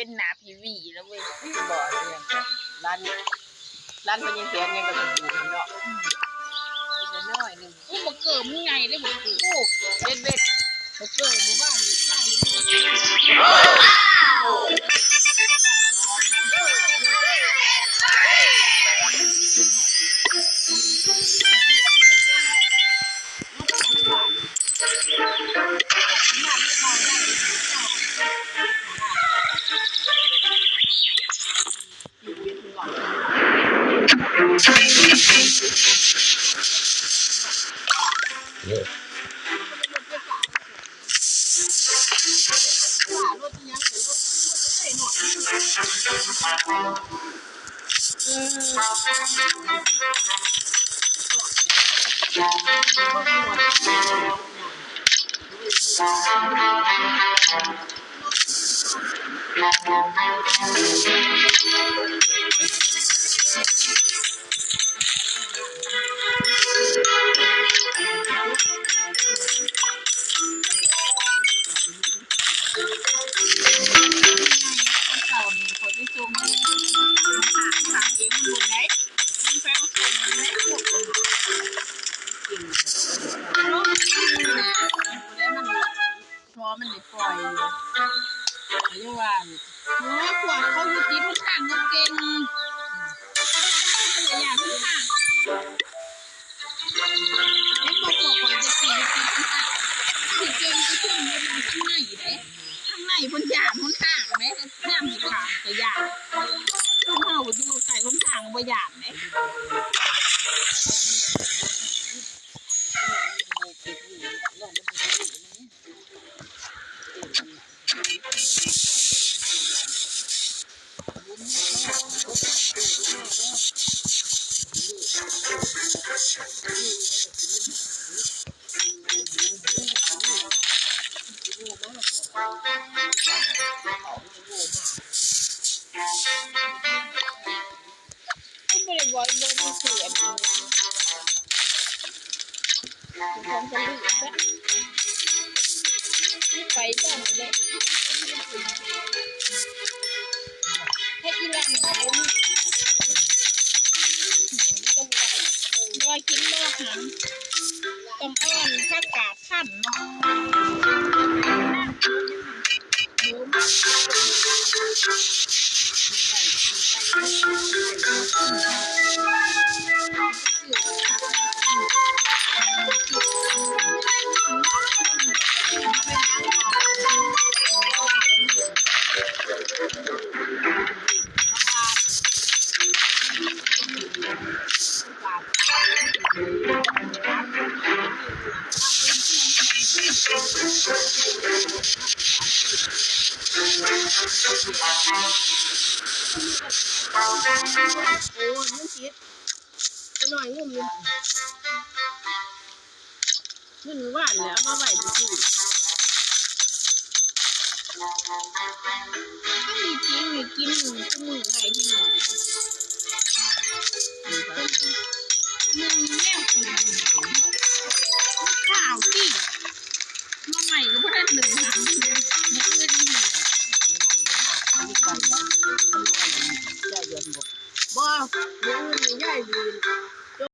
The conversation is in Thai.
เป็นหนาผีวีแล้วเว้ยบ่อเนี่ยร้านมันยังเสียยังก็จะดูเนาะน้อยนึงกูบ่เกิดมึงไงได้บ่เกิดกูเบ็ดบ่เกิดหมู่บ้านนี่มันได้ปล่อยเรียกว่าเพราะว่าขวดเขาอยู่ที่ทุกทางก็เก่งอยากทุกทางไม่บอกขวดจะตีที่เก่งก็ขึ้นอยู่ข้างในเลยข้างในบนหยาบนทางไหมหน้ามีขาจะหยาบต้องเอาดูใส่บนทางบนหยาบไหมไม่ได้บอกโดนเสียดีของคนอื่นซะนี่ไปต้องเลยให้อีหลังมาล้มต้องว่ากินบ่หันต้องอ้อนข้ากาดขั้นเนาะโอ้ยคิดหน่อยงุ่มเลยนี่หนูหวานแล้วมาไหวจริงถ้ามีจริงมีกินหนูก็มือไปที่หนูหนึ่งแม่กิน